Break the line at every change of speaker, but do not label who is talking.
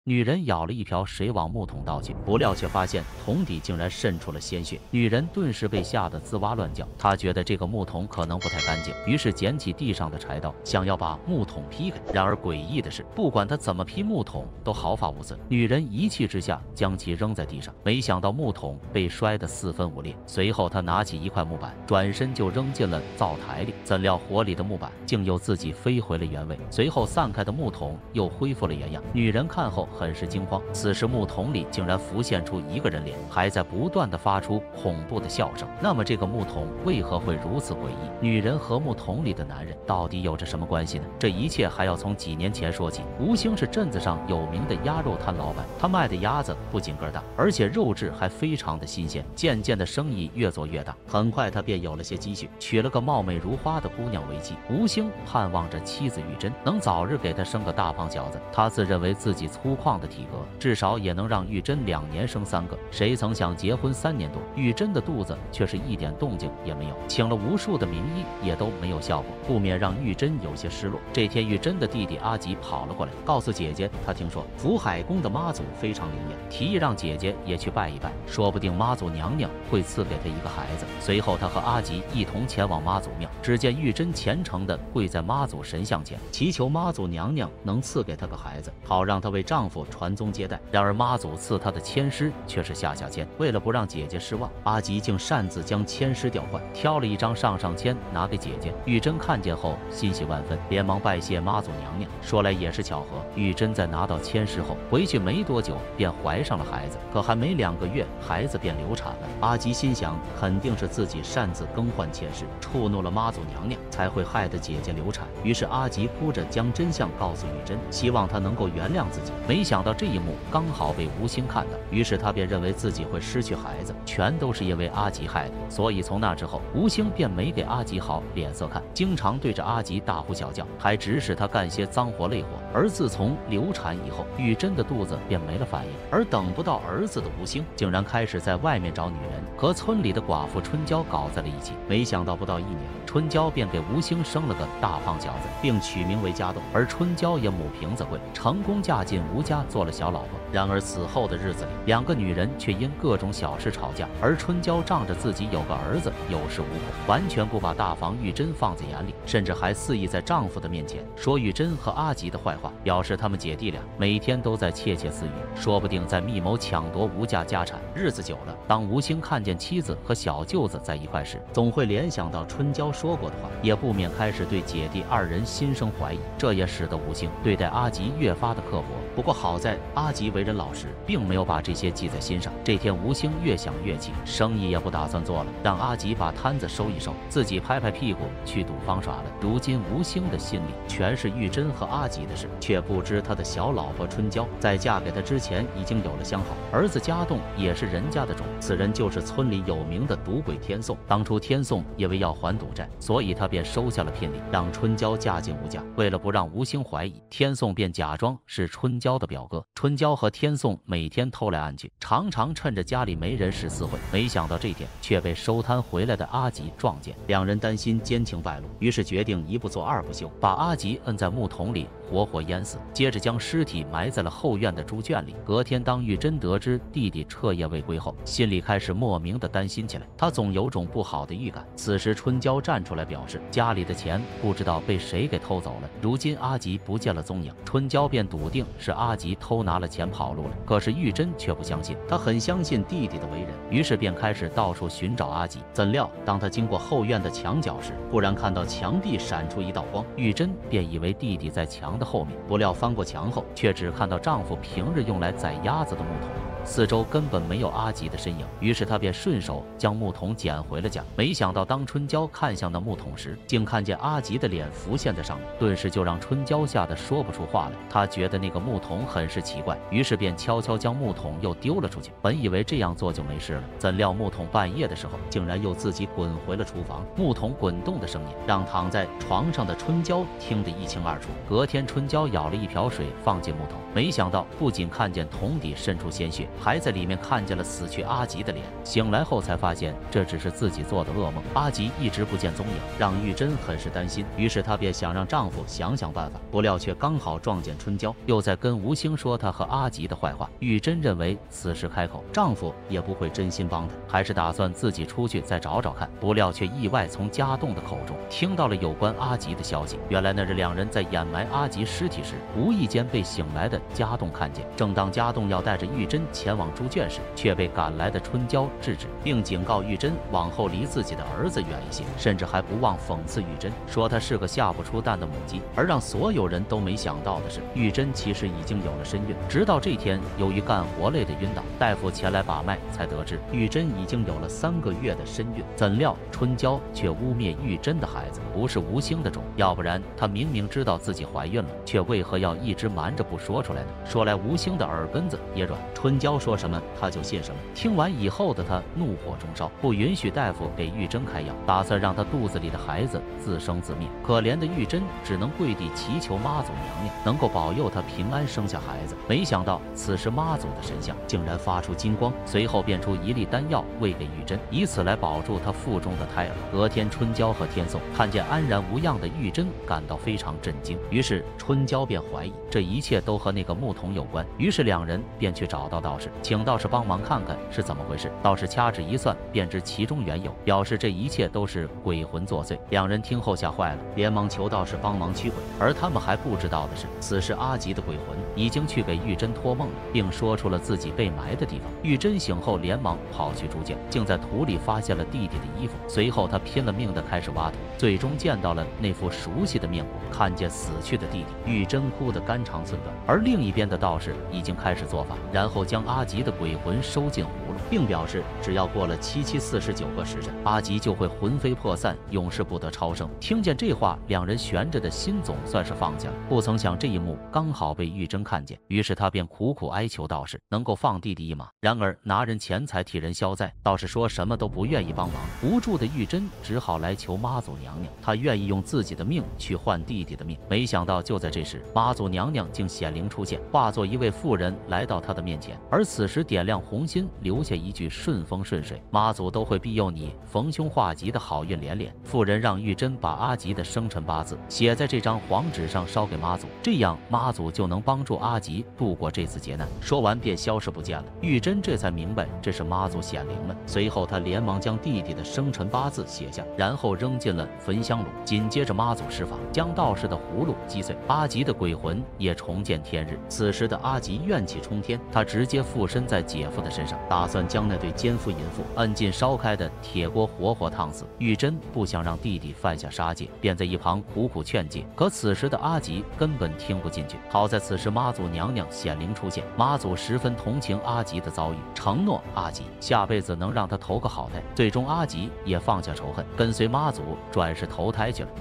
女人舀了一瓢水往木桶倒去，不料却发现桶底竟然渗出了鲜血。女人顿时被吓得吱哇乱叫，她觉得这个木桶可能不太干净，于是捡起地上的柴刀，想要把木桶劈开。然而诡异的是，不管她怎么劈木桶，都毫发无损。女人一气之下将其扔在地上，没想到木桶被摔得四分五裂。随后她拿起一块木板，转身就扔进了灶台里，怎料火里的木板竟又自己飞回了原位，随后散开的木桶又恢复了原样。女人看后很是惊慌，此时木桶里竟然浮现出一个人脸，还在不断的发出恐怖的笑声。那么这个木桶为何会如此诡异？女人和木桶里的男人到底有着什么关系呢？这一切还要从几年前说起。吴兴是镇子上有名的鸭肉摊老板，他卖的鸭子不仅个大，而且肉质还非常的新鲜。渐渐的生意越做越大，很快他便有了些积蓄，娶了个貌美如花的姑娘为妻。吴兴盼望着妻子玉珍能早日给他生个大胖小子，他自认为自己粗犷的体格至少也能让玉珍2年生3个。谁曾想结婚3年多，玉珍的肚子却是一点动静也没有，请了无数的名医也都没有效果，不免让玉珍有些失落。这天，玉珍的弟弟阿吉跑了过来，告诉姐姐，他听说福海宫的妈祖非常灵验，提议让姐姐也去拜一拜，说不定妈祖娘娘会赐给他一个孩子。随后，他和阿吉一同前往妈祖庙，只见玉珍虔诚地跪在妈祖神像前，祈求妈祖娘娘能赐给她个孩子，好让她为丈夫传宗接代。然而妈祖赐她的签诗却是下签，为了不让姐姐失望，阿吉竟擅自将签诗调换，挑了一张上签拿给姐姐。玉珍看见后欣喜万分，连忙拜谢妈祖娘娘。说来也是巧合，玉珍在拿到签诗后，回去没多久便怀上了孩子，可还没2个月，孩子便流产了。阿吉心想，肯定是自己擅自更换签诗，触怒了妈祖娘娘，才会害得姐姐流产。于是阿吉哭着将真相告诉玉珍，希望她能够原谅自己。没想到这一幕刚好被吴兴看到，于是他便认为自己会失去孩子，全都是因为阿吉害的。所以从那之后，吴兴便没给阿吉好脸色看，经常对着阿吉大呼小叫，还指使他干些脏活累活。而自从流产以后，玉珍的肚子便没了反应，而等不到儿子的吴兴竟然开始在外面找女人，和村里的寡妇春娇搞在了一起。没想到不到1年，春娇便给吴兴生了个大胖小子，并取名为家栋。而春娇也母凭子贵，成功嫁进吴家做了小老婆。然而此后的日子里，2个女人却因各种小事吵架，而春娇仗着自己有个儿子有恃无恐，完全不把大房玉珍放在眼里，甚至还肆意在丈夫的面前说玉珍和阿吉的坏话，表示他们姐弟俩每天都在窃窃私语，说不定在密谋抢夺吴家家产。日子久了，当吴兴看见妻子和小舅子在一块时，总会联想到春娇说过的话，也不免开始对姐弟2人心生怀疑。这也使得吴兴对待阿吉越发的刻薄。不过好在阿吉为人老实，并没有把这些记在心上。这天吴兴越想越气，生意也不打算做了，让阿吉把摊子收一收，自己拍拍屁股去赌方耍了。如今吴兴的心里全是玉珍和阿吉的事，却不知他的小老婆春娇在嫁给他之前已经有了相好，儿子家栋也是人家的种，此人就是村里有名的赌鬼天颂。当初天颂因为要还赌债，所以他便收下了聘礼，让春娇嫁进吴家。为了不让吴兴怀疑，天颂便假装是春娇的表哥。春娇和天颂每天偷来暗去，常常趁着家里没人时私会。没想到这天却被收摊回来的阿吉撞见，2人担心奸情败露，于是决定一不做二不休，把阿吉摁在木桶里活活淹死，接着将尸体埋在了后院的猪圈里。隔天当玉珍得知弟弟彻夜未归后，心里开始莫名的担心起来，他总有种不好的预感。此时春娇站出来表示，家里的钱不知道被谁给偷走了，如今阿吉不见了踪影，春娇便笃定是阿吉偷拿了钱跑路了。可是玉珍却不相信，她很相信弟弟的为人，于是便开始到处寻找阿吉。怎料当他经过后院的墙角时，忽然看到墙壁闪出一道光，玉珍便以为弟弟在墙的后面，不料翻过墙后，却只看到丈夫平日用来宰鸭子的木桶，四周根本没有阿吉的身影。于是他便顺手将木桶捡回了家。没想到当春娇看向那木桶时，竟看见阿吉的脸浮现在上面，顿时就让春娇吓得说不出话来。她觉得那个木桶很是奇怪，于是便悄悄将木桶又丢了出去。本以为这样做就没事了，怎料木桶半夜的时候竟然又自己滚回了厨房。木桶滚动的声音让躺在床上的春娇听得一清二楚。隔天春娇舀了一瓢水放进木桶，没想到不仅看见桶底渗出鲜血，还在里面看见了死去阿吉的脸。醒来后才发现这只是自己做的噩梦，阿吉一直不见踪影，让玉珍很是担心。于是她便想让丈夫想想办法，不料却刚好撞见春娇，又在跟吴兴说她和阿吉的坏话。玉珍认为此时开口，丈夫也不会真心帮她，还是打算自己出去再找找看。不料却意外从家栋的口中听到了有关阿吉的消息。原来那日两人在掩埋阿吉尸体时，无意间被醒来的家栋看见。正当家栋要带着玉珍前往猪圈时，却被赶来的春娇制止，并警告玉珍往后离自己的儿子远一些，甚至还不忘讽刺玉珍，说她是个下不出蛋的母鸡。而让所有人都没想到的是，玉珍其实已经有了身孕。直到这天，由于干活累得晕倒，大夫前来把脉，才得知玉珍已经有了3个月的身孕。怎料春娇却污蔑玉珍的孩子不是吴兴的种，要不然她明明知道自己怀孕了，却为何要一直瞒着不说出来呢？说来吴兴的耳根子也软，春娇说什么他就信什么。听完以后的他怒火中烧，不允许大夫给玉珍开药，打算让她肚子里的孩子自生自灭。可怜的玉珍只能跪地祈求妈祖娘娘能够保佑她平安生下孩子。没想到此时妈祖的神像竟然发出金光，随后变出1粒丹药喂给玉珍，以此来保住她腹中的胎儿。隔天春娇和天颂看见安然无恙的玉珍，感到非常震惊，于是春娇便怀疑这一切都和那个牧童有关，于是两人便去找到道士，请道士帮忙看看是怎么回事。道士掐指一算，便知其中缘由，表示这一切都是鬼魂作祟。两人听后吓坏了，连忙求道士帮忙驱鬼。而他们还不知道的是，此时阿吉的鬼魂已经去给玉珍托梦了，并说出了自己被埋的地方。玉珍醒后连忙跑去猪圈，竟在土里发现了弟弟的衣服。随后他拼了命地开始挖土，最终见到了那副熟悉的面孔。看见死去的弟弟，玉珍哭得肝肠寸断。而另一边的道士已经开始做法，然后将阿吉的鬼魂收进葫芦，并表示只要过了749个时辰，阿吉就会魂飞魄散，永世不得超生。听见这话，两人悬着的心总算是放下了。不曾想这一幕刚好被玉珍看见，于是他便苦苦哀求道士能够放弟弟一马。然而拿人钱财替人消灾，道士说什么都不愿意帮忙。无助的玉珍只好来求妈祖娘娘，她愿意用自己的命去换弟弟的命。没想到就在这时，妈祖娘娘竟显灵出现，化作一位妇人来到她的面前。而此时点亮红心，留下一句顺风顺水，妈祖都会庇佑你逢凶化吉的好运连连。妇人让玉珍把阿吉的生辰八字写在这张黄纸上烧给妈祖，这样妈祖就能帮助阿吉度过这次劫难。说完便消失不见了。玉珍这才明白这是妈祖显灵了，随后她连忙将弟弟的生辰八字写下，然后扔进了焚香炉。紧接着妈祖施法，将道士的葫芦击碎，阿吉的鬼魂也重见天日。此时的阿吉怨气冲天，他直接附身在姐夫的身上，打算将那对奸夫淫妇摁进烧开的铁锅活活烫死。玉珍不想让弟弟犯下杀戒，便在一旁苦苦劝诫，可此时的阿吉根本听不进去。好在此时妈祖娘娘显灵出现，妈祖十分同情阿吉的遭遇，承诺阿吉下辈子能让他投个好胎。最终阿吉也放下仇恨，跟随妈祖转世投胎去了。